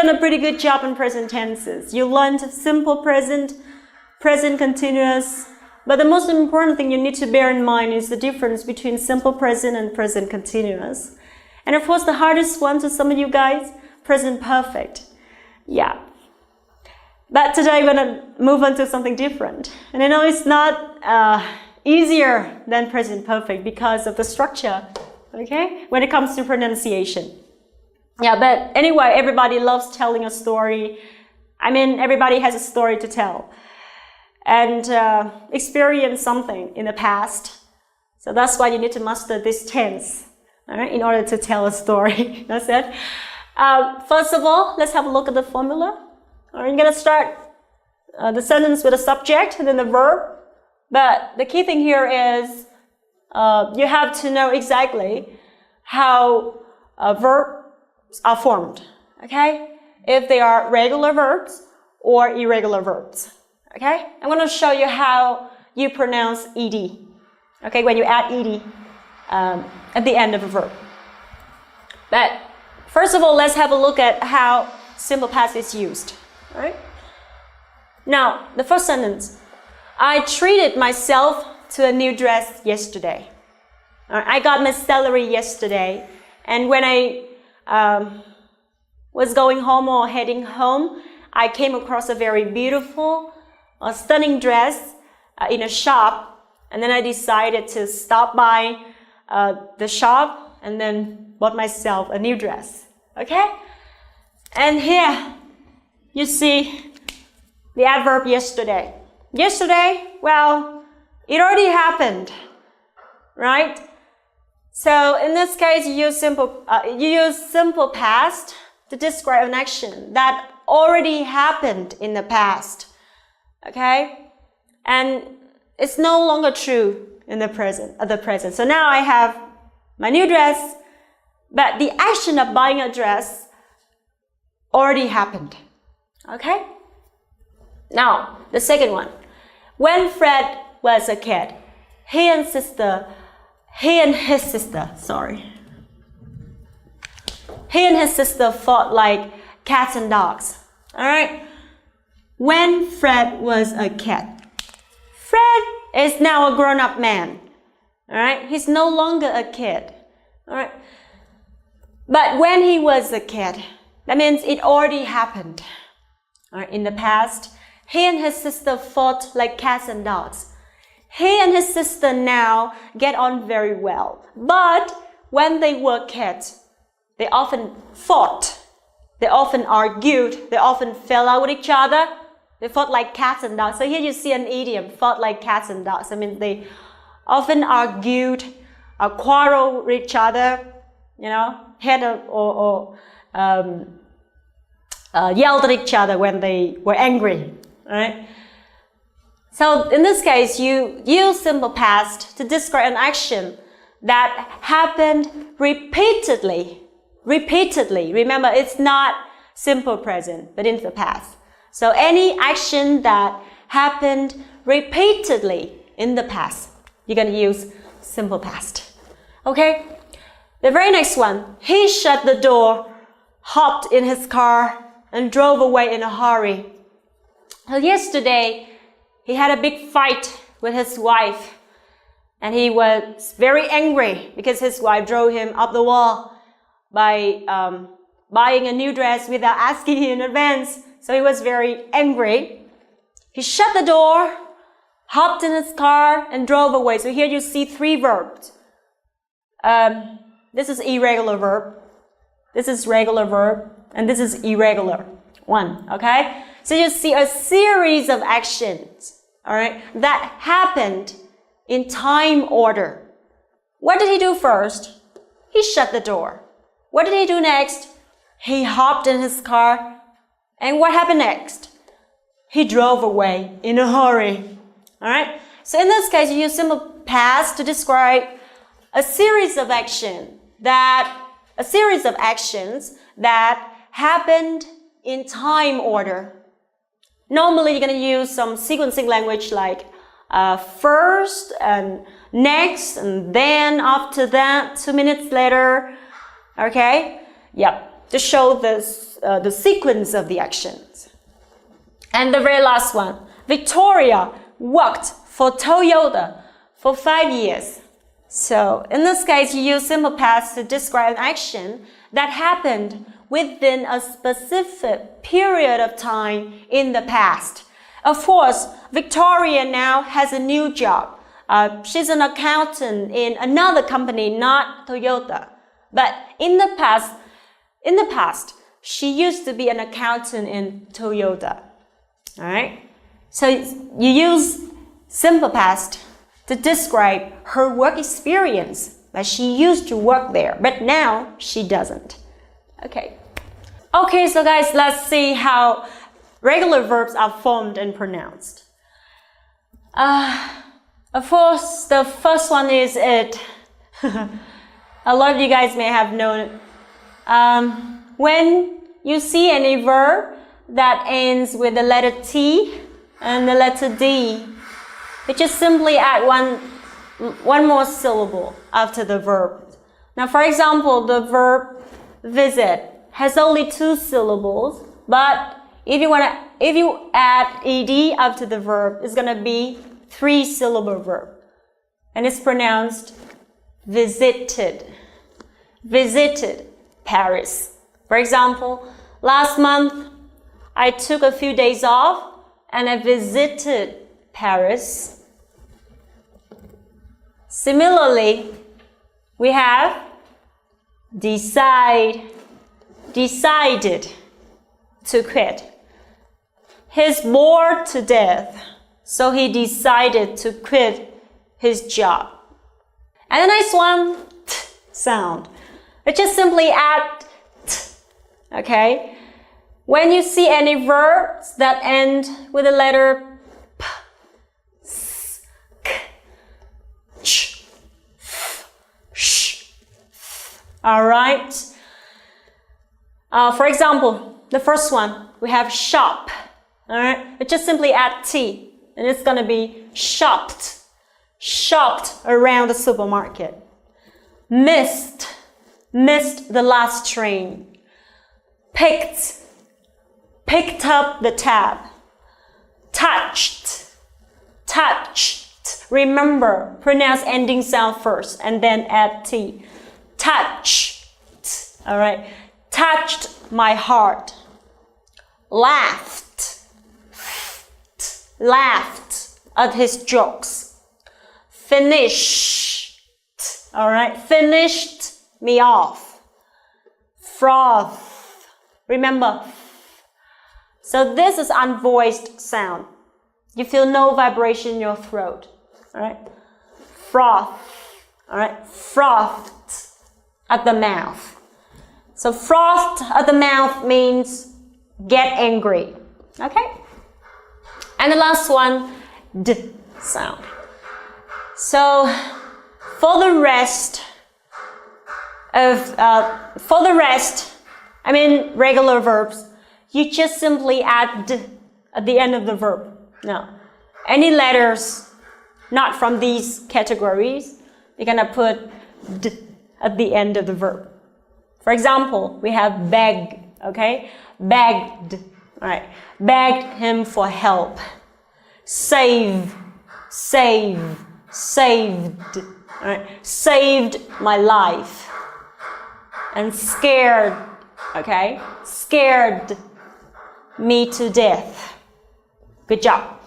done a pretty good job in present tenses. You learned simple present, present continuous, but the most important thing you need to bear in mind is the difference between simple present and present continuous. And of course, the hardest one to some of you guys, present perfect. Yeah. But today we're going to move on to something different. And I know it's not easier than present perfect because of the structure, okay, when it comes to pronunciation. Yeah, but anyway, everybody loves telling a story. I mean, everybody has a story to tell and experience something in the past. So that's why you need to master this tense, all right, in order to tell a story. That's it. First of all, let's have a look at the formula. All right, you're going to start the sentence with a subject and then the verb. But the key thing here is you have to know exactly how verbs are formed, okay? If they are regular verbs or irregular verbs, okay? I'm going to show you how you pronounce ed, okay, when you add ed at the end of a verb. But first of all, let's have a look at how simple past is used, all right? Now, the first sentence, I treated myself to a new dress yesterday. I got my salary yesterday, and when I was going home or heading home, I came across a very beautiful, stunning dress in a shop, and then I decided to stop by the shop and then bought myself a new dress, okay? And here you see the adverb yesterday. Yesterday, well, it already happened, right? So in this case, you use simple past to describe an action that already happened in the past, okay? And it's no longer true in the present. So now I have my new dress, but the action of buying a dress already happened, okay? Now, the second one. When Fred was a kid, he and his sister, fought like cats and dogs. All right? When Fred was a kid. Fred is now a grown-up man. All right? He's no longer a kid. All right? But when he was a kid, that means it already happened. All right? In the past, he and his sister fought like cats and dogs. He and his sister now get on very well. But when they were kids, they often fought. They often argued. They often fell out with each other. They fought like cats and dogs. So here you see an idiom, fought like cats and dogs. I mean, they often argued, quarreled with each other, you know, yelled at each other when they were angry. Right? So in this case, you use simple past to describe an action that happened repeatedly. Remember, it's not simple present, but in the past. So any action that happened repeatedly in the past, you're going to use simple past. Okay? The very next one, he shut the door, hopped in his car, and drove away in a hurry. So yesterday, he had a big fight with his wife, and he was very angry because his wife drove him up the wall by buying a new dress without asking him in advance. So he was very angry. He shut the door, hopped in his car, and drove away. So here you see three verbs. This is irregular verb, this is regular verb, and this is irregular one, okay? So you see a series of actions, all right, that happened in time order. What did he do first? He shut the door. What did he do next? He hopped in his car. And what happened next? He drove away in a hurry. All right? So in this case, you use simple past to describe a series of actions that happened in time order. Normally, you're going to use some sequencing language like first and next and then after that, 2 minutes later. Okay? Yep. to show the sequence of the actions. And the very last one, Victoria worked for Toyota for 5 years. So in this case, you use simple past to describe an action that happened within a specific period of time in the past. Of course, Victoria now has a new job. She's an accountant in another company, not Toyota. But in the past, she used to be an accountant in Toyota. All right? So you use simple past to describe her work experience, that she used to work there, but now she doesn't. Okay. Okay, so guys, let's see how regular verbs are formed and pronounced. Of course, the first one is it. A lot of you guys may have known it. When you see any verb that ends with the letter T and the letter D, you just simply add one more syllable after the verb. Now, for example, the verb visit has only 2 syllables, but if you add ed after the verb, it's gonna be 3-syllable verb, and it's pronounced visited. Visited Paris. For example, last month I took a few days off and I visited Paris. Similarly, we have decided to quit. He's bored to death, so he decided to quit his job. And the next one, t sound. We just simply add t, okay? When you see any verbs that end with the letter p, s, k, ch, f, sh, all right? For example, the first one, we have shop, all right? We just simply add t, and it's gonna be shopped, shopped around the supermarket. Missed the last train. Picked up the tab. Touched. Remember, pronounce ending sound first and then add t. Touched. All right. Touched my heart. Laughed at his jokes. Finished. All right. Finished me off. Froth. Remember. So this is unvoiced sound. You feel no vibration in your throat. All right. Froth. All right. Frothed at the mouth. So frothed at the mouth means get angry. Okay. And the last one, d sound. So for the rest, I mean regular verbs, you just simply add d at the end of the verb. Now, any letters not from these categories, you're gonna put d at the end of the verb. For example, we have beg, okay? Begged, all right. Begged him for help. Save, saved, all right. Saved my life. And scared, okay? Scared me to death. Good job.